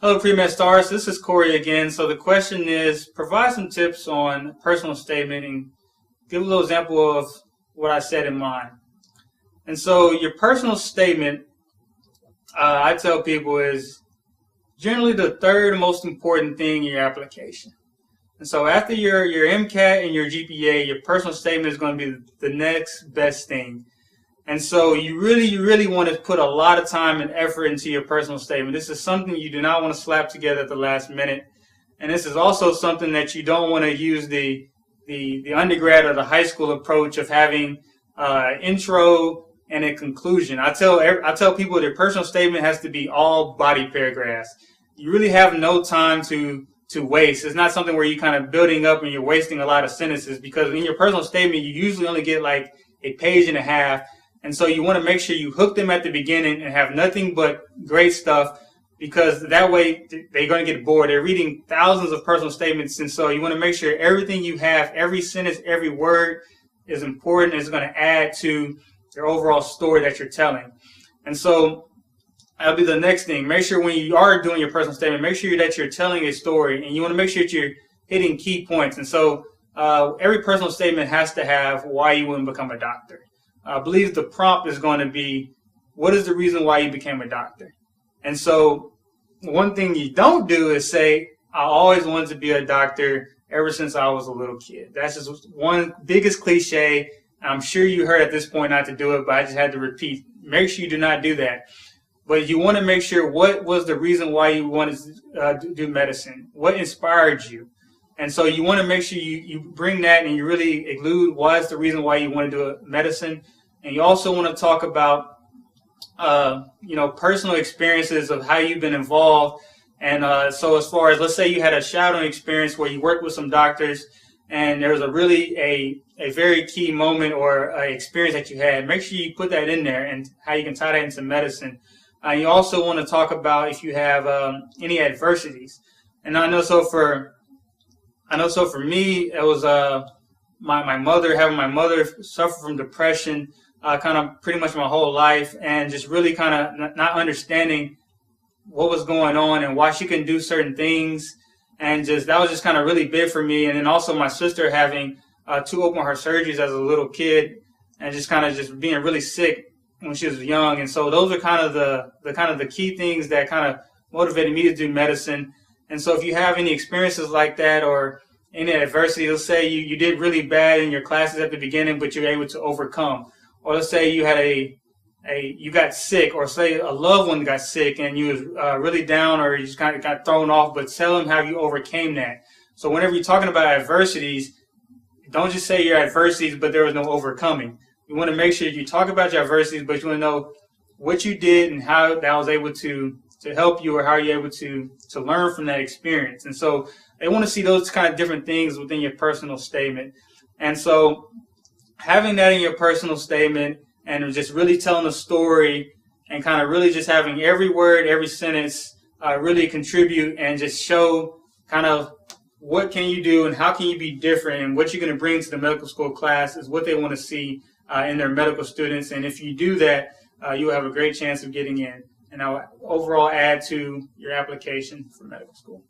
Hello, Pre-Med Stars. This is Corey again. So the question is, provide some tips on personal statement and give a little example of what I said in mine. And so your personal statement, I tell people, is generally the third most important thing in your application. And so after your MCAT and your GPA, your personal statement is going to be the next best thing. And so you really want to put a lot of time and effort into your personal statement. This is something you do not want to slap together at the last minute. And this is also something that you don't want to use the undergrad or the high school approach of having intro and a conclusion. I tell people their personal statement has to be all body paragraphs. You really have no time to waste. It's not something where you're kind of building up and you're wasting a lot of sentences, because in your personal statement, you usually only get like a page and a half. And so you want to make sure you hook them at the beginning and have nothing but great stuff, because that way they're going to get bored. They're reading thousands of personal statements. And so you want to make sure everything you have, every sentence, every word is important. It's going to add to your overall story that you're telling. And so that'll be the next thing. Make sure when you are doing your personal statement, make sure that you're telling a story, and you want to make sure that you're hitting key points. And so every personal statement has to have why you wouldn't become a doctor. I believe the prompt is going to be, what is the reason why you became a doctor? And so one thing you don't do is say, I always wanted to be a doctor ever since I was a little kid. That's just one biggest cliche. I'm sure you heard at this point not to do it, but I just had to repeat. Make sure you do not do that. But you want to make sure, what was the reason why you wanted to do medicine? What inspired you? And so you want to make sure you bring that and you really include what's the reason why you want to do medicine. And you also want to talk about, personal experiences of how you've been involved. And so as far as, let's say you had a shadowing experience where you worked with some doctors and there was a very key moment or experience that you had, make sure you put that in there and how you can tie that into medicine. You also want to talk about if you have any adversities. And I know so for me, it was my mother suffered from depression kind of pretty much my whole life, and just really kind of not understanding what was going on and why she couldn't do certain things. And that was just kind of really big for me. And then also my sister having 2 open heart surgeries as a little kid, and just being really sick when she was young. And so those are kind of the key things that kind of motivated me to do medicine. And so if you have any experiences like that or any adversity, let's say you did really bad in your classes at the beginning, but you're able to overcome. Or let's say you had you got sick, or say a loved one got sick and you was really down, or you just kind of got thrown off, but tell them how you overcame that. So whenever you're talking about adversities, don't just say your adversities, but there was no overcoming. You want to make sure you talk about your adversities, but you want to know what you did and how that was able to help you, or how you're able to learn from that experience. And so they want to see those kind of different things within your personal statement. And so having that in your personal statement and just really telling a story and kind of really just having every word, every sentence really contribute and just show kind of what can you do and how can you be different, and what you're going to bring to the medical school class is what they want to see in their medical students. And if you do that, you'll have a great chance of getting in, and that will overall add to your application for medical school.